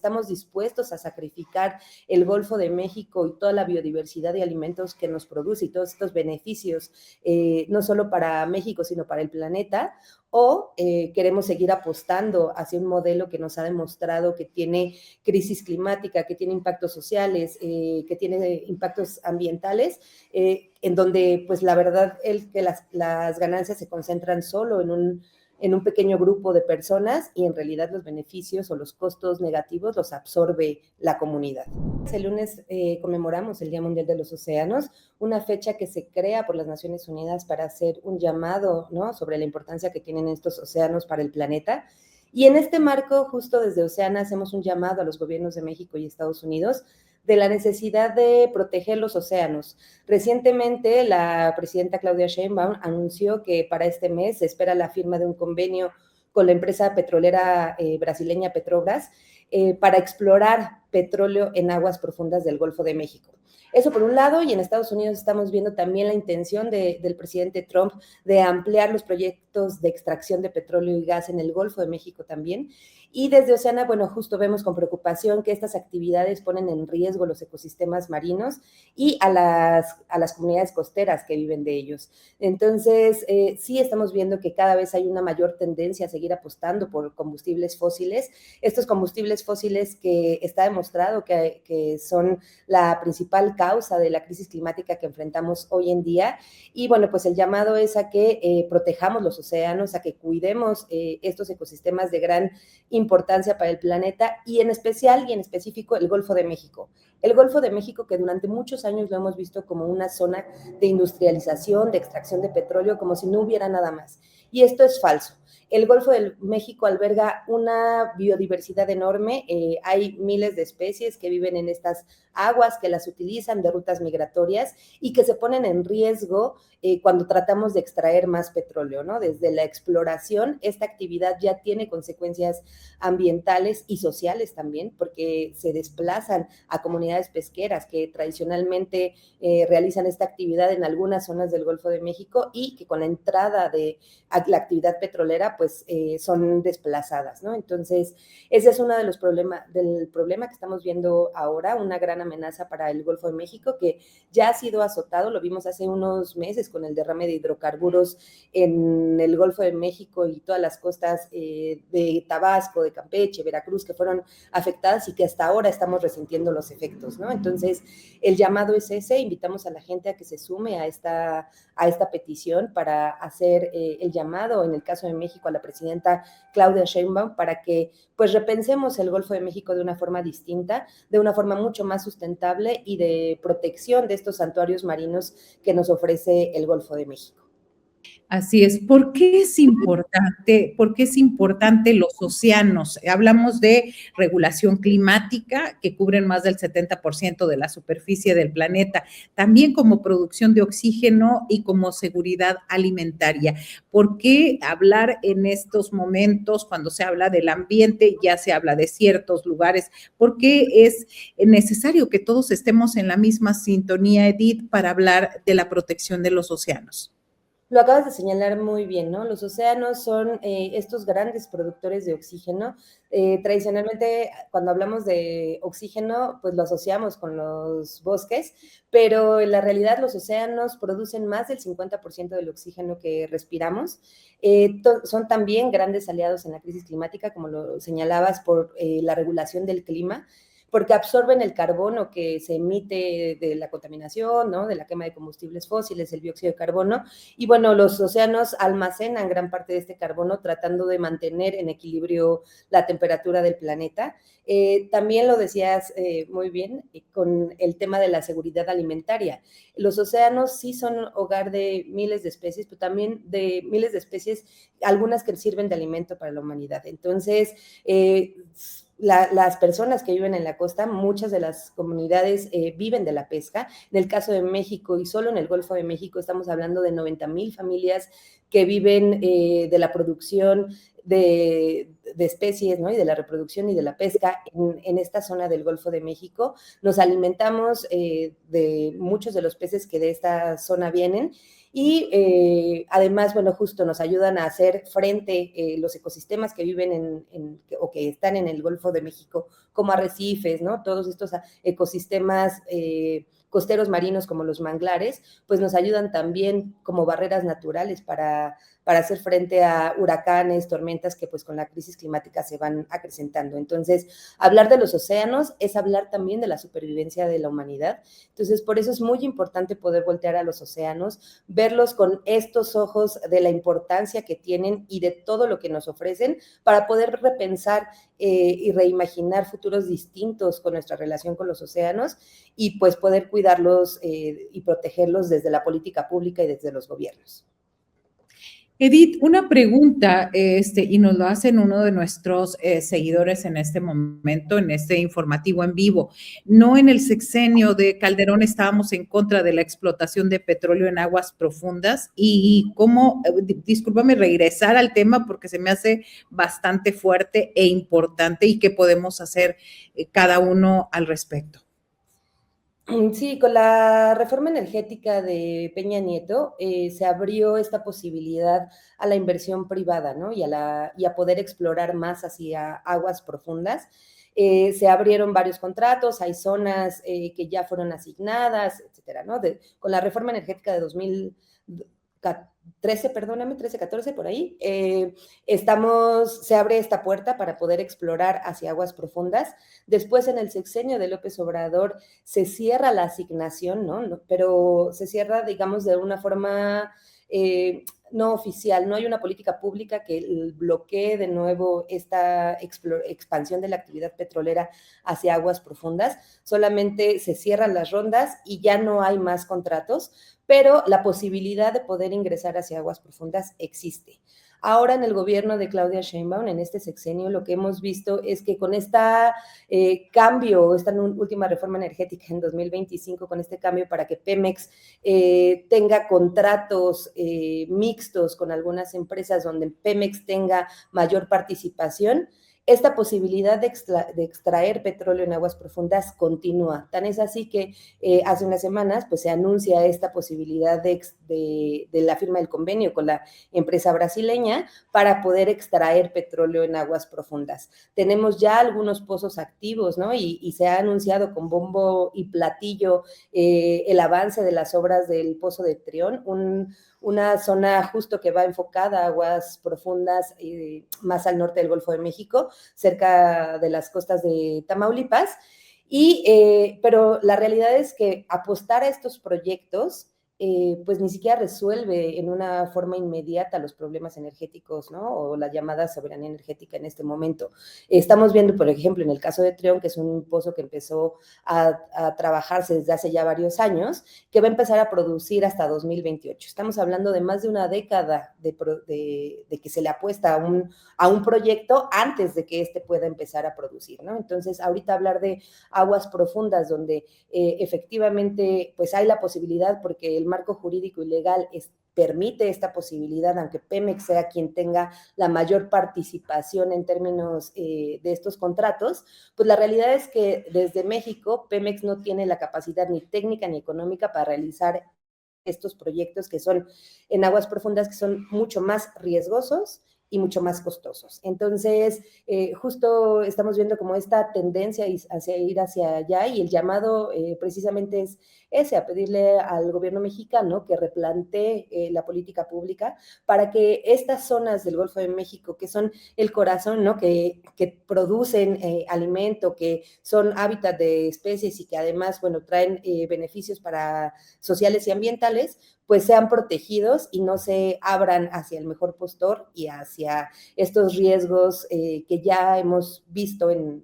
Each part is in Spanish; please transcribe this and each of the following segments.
estamos dispuestos a sacrificar el Golfo de México y toda la biodiversidad y alimentos que nos produce y todos estos beneficios, no solo para México, sino para el planeta, o queremos seguir apostando hacia un modelo que nos ha demostrado que tiene crisis climática, que tiene impactos sociales, que tiene impactos ambientales, en donde pues la verdad es que las ganancias se concentran solo en un pequeño grupo de personas y en realidad los beneficios o los costos negativos los absorbe la comunidad. El lunes conmemoramos el Día Mundial de los Océanos, una fecha que se crea por las Naciones Unidas para hacer un llamado, ¿no?, sobre la importancia que tienen estos océanos para el planeta. Y en este marco, justo desde Oceana, hacemos un llamado a los gobiernos de México y Estados Unidos de la necesidad de proteger los océanos. Recientemente, la presidenta Claudia Sheinbaum anunció que para este mes se espera la firma de un convenio con la empresa petrolera brasileña Petrobras para explorar petróleo en aguas profundas del Golfo de México. Eso por un lado, y en Estados Unidos estamos viendo también la intención del presidente Trump de ampliar los proyectos de extracción de petróleo y gas en el Golfo de México también. Y desde Oceana, bueno, justo vemos con preocupación que estas actividades ponen en riesgo los ecosistemas marinos y a las comunidades costeras que viven de ellos. Entonces, sí estamos viendo que cada vez hay una mayor tendencia a seguir apostando por combustibles fósiles. Estos combustibles fósiles que está demostrado que son la principal causa de la crisis climática que enfrentamos hoy en día. Y bueno, pues el llamado es a que protejamos los océanos, a que cuidemos estos ecosistemas de gran importancia para el planeta y en especial y en específico el Golfo de México. El Golfo de México que durante muchos años lo hemos visto como una zona de industrialización, de extracción de petróleo, como si no hubiera nada más. Y esto es falso. El Golfo de México alberga una biodiversidad enorme, hay miles de especies que viven en estas aguas, que las utilizan de rutas migratorias y que se ponen en riesgo cuando tratamos de extraer más petróleo, ¿no? Desde la exploración, esta actividad ya tiene consecuencias ambientales y sociales también, porque se desplazan a comunidades pesqueras que tradicionalmente realizan esta actividad en algunas zonas del Golfo de México y que con la entrada de la actividad petrolera, pues son desplazadas, ¿no? Entonces, ese es uno de los del problema que estamos viendo ahora, una gran amenaza para el Golfo de México, que ya ha sido azotado, lo vimos hace unos meses con el derrame de hidrocarburos en el Golfo de México y todas las costas de Tabasco, de Campeche, Veracruz, que fueron afectadas y que hasta ahora estamos resintiendo los efectos, ¿no? Entonces, el llamado es ese, invitamos a la gente a que se sume a esta petición para hacer el llamado, en el caso de México, a la presidenta Claudia Sheinbaum, para que pues repensemos el Golfo de México de una forma distinta, de una forma mucho más sustentable y de protección de estos santuarios marinos que nos ofrece el Golfo de México. Así es. ¿Por qué es importante? ¿Por qué es importante los océanos? Hablamos de regulación climática, que cubren más del 70% de la superficie del planeta, también como producción de oxígeno y como seguridad alimentaria. ¿Por qué hablar en estos momentos, cuando se habla del ambiente, ya se habla de ciertos lugares? ¿Por qué es necesario que todos estemos en la misma sintonía, Edith, para hablar de la protección de los océanos? Lo acabas de señalar muy bien, ¿no? Los océanos son estos grandes productores de oxígeno. Tradicionalmente, cuando hablamos de oxígeno, pues lo asociamos con los bosques, pero en la realidad los océanos producen más del 50% del oxígeno que respiramos. Son también grandes aliados en la crisis climática, como lo señalabas, por la regulación del clima, porque absorben el carbono que se emite de la contaminación, ¿no?, de la quema de combustibles fósiles, el dióxido de carbono, y bueno, los océanos almacenan gran parte de este carbono tratando de mantener en equilibrio la temperatura del planeta. También lo decías muy bien con el tema de la seguridad alimentaria. Los océanos sí son hogar de miles de especies, pero también de miles de especies, algunas que sirven de alimento para la humanidad. Entonces, las personas que viven en la costa, muchas de las comunidades viven de la pesca. En el caso de México y solo en el Golfo de México estamos hablando de 90,000 familias que viven de la producción de especies, ¿no? Y de la reproducción y de la pesca en esta zona del Golfo de México. Nos alimentamos de muchos de los peces que de esta zona vienen y además, bueno, justo nos ayudan a hacer frente los ecosistemas que viven o que están en el Golfo de México, como arrecifes, ¿no? Todos estos ecosistemas costeros marinos como los manglares, pues nos ayudan también como barreras naturales para hacer frente a huracanes, tormentas que pues con la crisis climática se van acrecentando. Entonces, hablar de los océanos es hablar también de la supervivencia de la humanidad. Entonces, por eso es muy importante poder voltear a los océanos, verlos con estos ojos de la importancia que tienen y de todo lo que nos ofrecen para poder repensar y reimaginar futuros distintos con nuestra relación con los océanos y pues poder cuidarlos y protegerlos desde la política pública y desde los gobiernos. Edith, una pregunta, y nos lo hacen uno de nuestros seguidores en este momento, en este informativo en vivo. No en el sexenio de Calderón estábamos en contra de la explotación de petróleo en aguas profundas y cómo, discúlpame, regresar al tema porque se me hace bastante fuerte e importante y qué podemos hacer cada uno al respecto. Sí, con la reforma energética de Peña Nieto se abrió esta posibilidad a la inversión privada, ¿no? Y a poder explorar más hacia aguas profundas. Se abrieron varios contratos, hay zonas que ya fueron asignadas, etcétera, ¿no? Con la reforma energética de 2013, perdóname, 13, 14, por ahí, se abre esta puerta para poder explorar hacia aguas profundas. Después, en el sexenio de López Obrador, se cierra la asignación, ¿no? Pero se cierra, digamos, de una forma no oficial, no hay una política pública que bloquee de nuevo esta expansión de la actividad petrolera hacia aguas profundas, solamente se cierran las rondas y ya no hay más contratos, pero la posibilidad de poder ingresar hacia aguas profundas existe. Ahora en el gobierno de Claudia Sheinbaum, en este sexenio, lo que hemos visto es que con esta cambio, esta última reforma energética en 2025, con este cambio para que Pemex tenga contratos mixtos con algunas empresas donde Pemex tenga mayor participación, esta posibilidad de extraer petróleo en aguas profundas continúa. Tan es así que hace unas semanas pues, se anuncia esta posibilidad de la firma del convenio con la empresa brasileña para poder extraer petróleo en aguas profundas. Tenemos ya algunos pozos activos, ¿no? Y se ha anunciado con bombo y platillo el avance de las obras del Pozo de Trión, una zona justo que va enfocada a aguas profundas más al norte del Golfo de México, cerca de las costas de Tamaulipas, pero la realidad es que apostar a estos proyectos pues ni siquiera resuelve en una forma inmediata los problemas energéticos, ¿no? O la llamada soberanía energética en este momento. Estamos viendo, por ejemplo, en el caso de Trión, que es un pozo que empezó a trabajarse desde hace ya varios años, que va a empezar a producir hasta 2028. Estamos hablando de más de una década de que se le apuesta a un proyecto antes de que éste pueda empezar a producir, ¿no? Entonces, ahorita hablar de aguas profundas donde efectivamente pues hay la posibilidad porque el marco jurídico y legal permite esta posibilidad, aunque Pemex sea quien tenga la mayor participación en términos de estos contratos, pues la realidad es que desde México Pemex no tiene la capacidad ni técnica ni económica para realizar estos proyectos que son en aguas profundas, que son mucho más riesgosos y mucho más costosos. Entonces, justo estamos viendo como esta tendencia hacia ir hacia allá y el llamado precisamente es ese, a pedirle al gobierno mexicano que replantee la política pública para que estas zonas del Golfo de México, que son el corazón, ¿no? que producen alimento, que son hábitat de especies y que además, bueno, traen beneficios para sociales y ambientales, pues sean protegidos y no se abran hacia el mejor postor y hacia estos riesgos que ya hemos visto en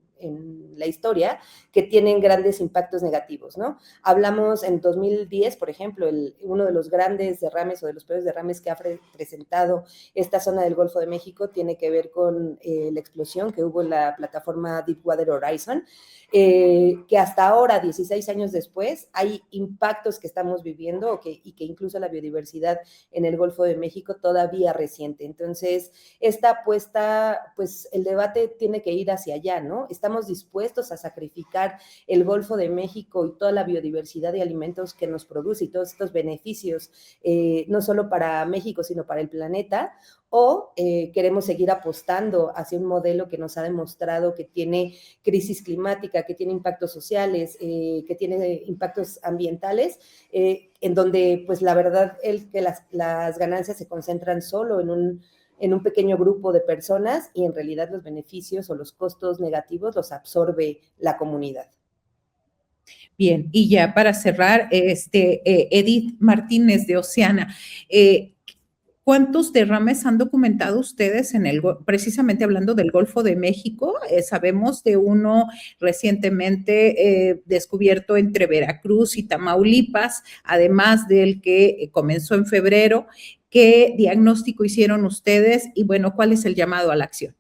la historia que tienen grandes impactos negativos, ¿no? Hablamos en 2010, por ejemplo, uno de los grandes derrames o de los peores derrames que ha presentado esta zona del Golfo de México tiene que ver con la explosión que hubo en la plataforma Deepwater Horizon, que hasta ahora, 16 años después, hay impactos que estamos viviendo y que incluso la biodiversidad en el Golfo de México todavía reciente. Entonces, esta apuesta, pues el debate tiene que ir hacia allá, ¿no? Estamos dispuestos a sacrificar el Golfo de México y toda la biodiversidad de alimentos que nos produce y todos estos beneficios, no solo para México, sino para el planeta, o queremos seguir apostando hacia un modelo que nos ha demostrado que tiene crisis climática, que tiene impactos sociales, que tiene impactos ambientales, en donde pues la verdad es que las ganancias se concentran solo en un pequeño grupo de personas y en realidad los beneficios o los costos negativos los absorbe la comunidad. Bien, y ya para cerrar, Edith Martínez de Oceana, ¿cuántos derrames han documentado ustedes precisamente hablando del Golfo de México? Sabemos de uno recientemente descubierto entre Veracruz y Tamaulipas, además del que comenzó en febrero. ¿Qué diagnóstico hicieron ustedes? Y bueno, ¿cuál es el llamado a la acción?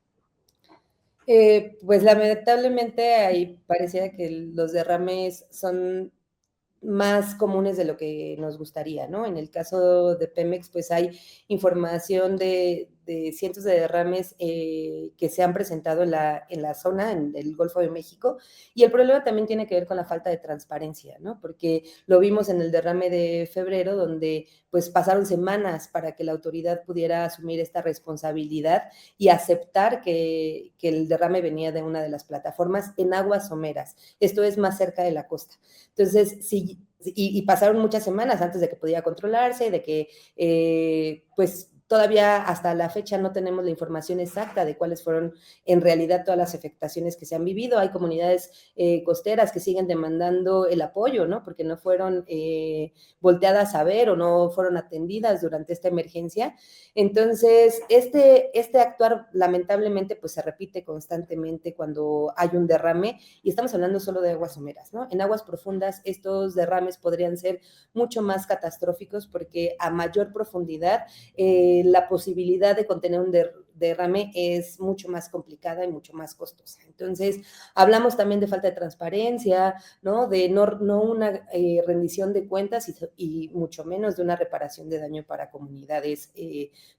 Pues lamentablemente ahí parecía que los derrames son más comunes de lo que nos gustaría, ¿no? En el caso de Pemex, pues hay información de cientos de derrames que se han presentado en la zona, en el Golfo de México, y el problema también tiene que ver con la falta de transparencia, ¿no? Porque lo vimos en el derrame de febrero, donde pues pasaron semanas para que la autoridad pudiera asumir esta responsabilidad y aceptar que el derrame venía de una de las plataformas en aguas someras. Esto es más cerca de la costa. Entonces, y pasaron muchas semanas antes de que pudiera controlarse, de que pues todavía hasta la fecha no tenemos la información exacta de cuáles fueron en realidad todas las afectaciones que se han vivido. Hay comunidades costeras que siguen demandando el apoyo, ¿no? Porque no fueron volteadas a ver o no fueron atendidas durante esta emergencia. Entonces, este actuar lamentablemente pues se repite constantemente cuando hay un derrame y estamos hablando solo de aguas someras, ¿no? En aguas profundas estos derrames podrían ser mucho más catastróficos porque a mayor profundidad la posibilidad de contener un derrame es mucho más complicada y mucho más costosa. Entonces, hablamos también de falta de transparencia, ¿no? De no una rendición de cuentas y mucho menos de una reparación de daño para comunidades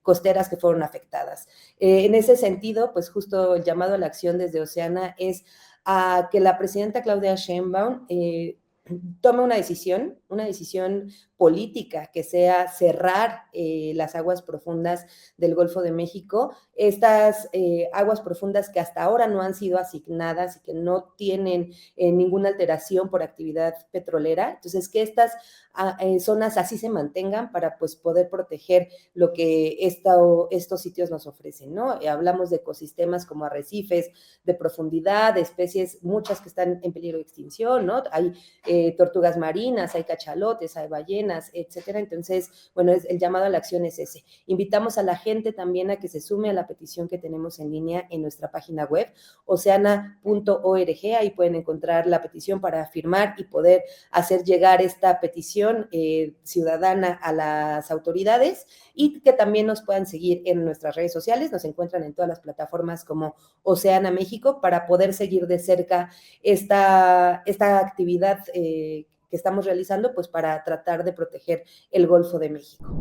costeras que fueron afectadas. En ese sentido, pues justo el llamado a la acción desde Oceana es a que la presidenta Claudia Sheinbaum tome una decisión política, que sea cerrar las aguas profundas del Golfo de México, estas aguas profundas que hasta ahora no han sido asignadas y que no tienen ninguna alteración por actividad petrolera. Entonces, que estas zonas así se mantengan para pues poder proteger lo que estos sitios nos ofrecen, ¿no? Hablamos de ecosistemas como arrecifes de profundidad, de especies, muchas que están en peligro de extinción, ¿no? Hay tortugas marinas, hay cachalotes, hay ballenas, etcétera. Entonces, bueno, el llamado a la acción es ese. Invitamos a la gente también a que se sume a la petición que tenemos en línea en nuestra página web, oceana.org. Ahí pueden encontrar la petición para firmar y poder hacer llegar esta petición ciudadana a las autoridades y que también nos puedan seguir en nuestras redes sociales. Nos encuentran en todas las plataformas como Oceana México para poder seguir de cerca esta actividad que estamos realizando, pues para tratar de proteger el Golfo de México.